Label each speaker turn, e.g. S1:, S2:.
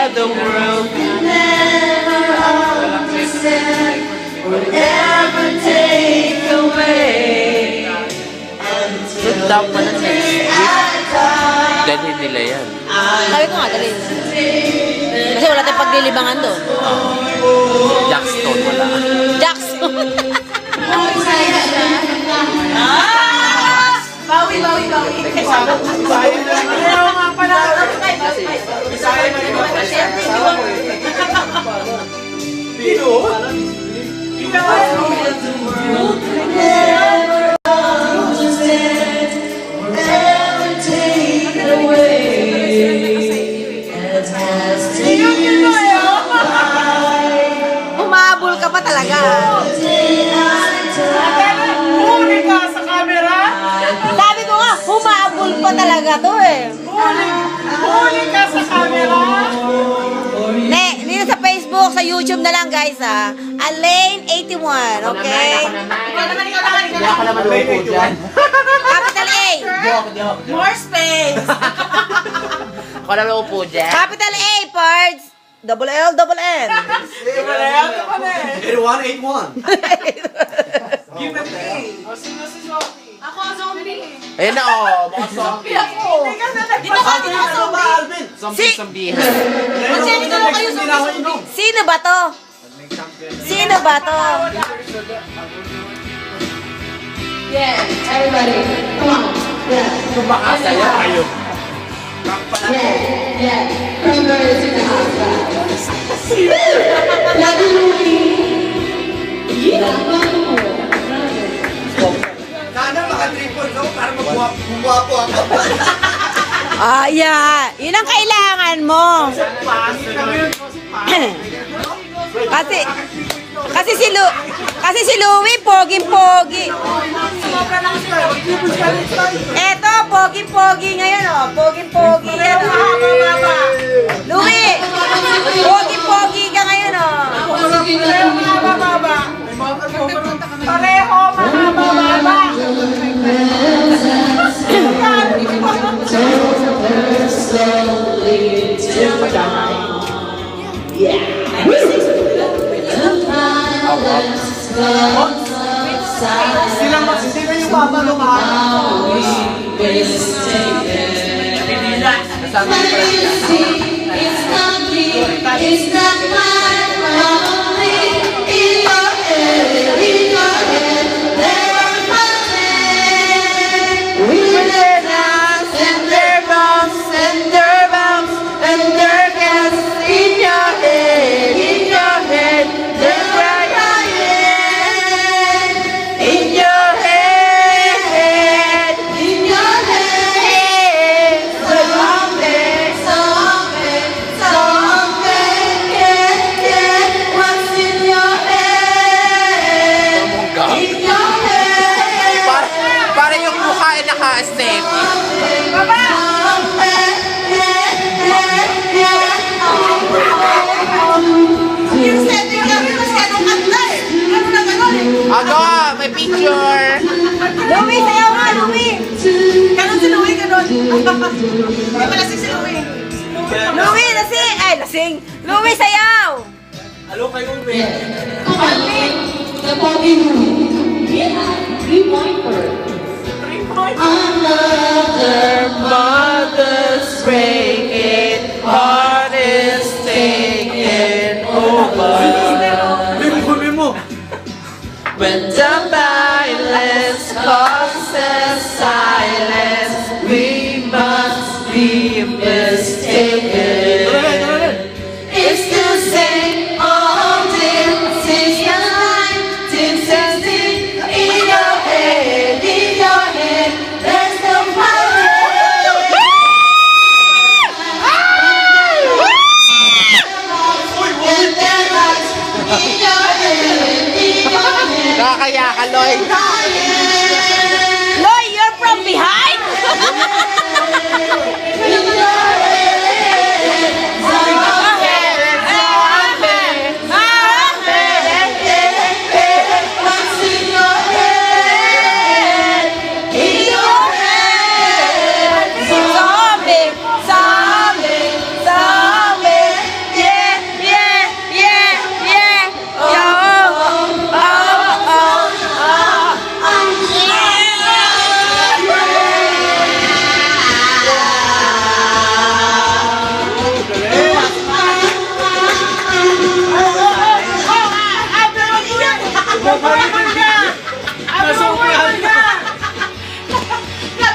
S1: of the world could never understand or ever take away until the day I die.
S2: Dalhin nila yan.
S3: Sabi ko nga, dali. Kasi wala tayong paglilibangan doon.
S2: Jackstone wala.
S3: Jackson.
S1: Bawi. Ayaw nga pala. Dino?
S3: Humabol ka pa talaga.
S1: Huli ka sa camera?
S3: Sabi ko nga, humabol pa talaga to eh.
S1: Huli ka sa camera?
S3: Ne, dito sa Facebook, sa YouTube na lang guys ha. Alaine81, okay?
S2: Hindi ako naman upo dyan.
S3: Capital A.
S1: More space.
S2: Ako naman upo dyan.
S3: Capital A, parts. Double L, double N.
S4: It 181.
S1: Give it me. Sino si Sophie? Ako zombie.
S2: Ayun na oh, mga zombie.
S1: Dito ka zombie.
S2: Zombie-zombihan.
S3: Sino ba to? Sino ba to?
S5: Yeah, everybody, come on. Yeah,
S2: Tumakasa yan. Ayun.
S5: yeah. Cranberries in the house, Lagi Louie. Yeah,
S4: Sana maka-triple no para magwapo ako.
S3: Yeah. Yun ang kailangan mo. Kasi si Louie, poging-pogi. Eto, poging-pogi ngayon, oh. Poging-pogi yan, oh. Louie, poging-pogi ka ngayon, oh.
S1: Pareho mahaba-baba. Sila yung mamalungan.
S5: It's not mine, only in your head, there are nothing. We will dance and their bounce and their bounce and their gas in your head, they're crying in your head, so hungry, yeah, what's in your head, in your head.
S2: Para yung mukha ay naka-aesthetic. Ako, may picture.
S3: Louie, sayaw nga, Louie.
S1: Ganon si Louie, ganon. May malasing si Louie.
S3: Louie, lasing. Ay, lasing. Louie, sayaw.
S4: Hello kayo, Ube.
S5: Come on, the body move. Yeah, 3 pointer.
S2: Another mother's breaking, heart is taken over.
S4: Memo.
S2: When the violence causes silence, we must be mistaken.
S5: It's the same old thing since your life, since 16. In your head, there's no fire. And their lights in your head,
S2: Nakakaya ka, Lloyd.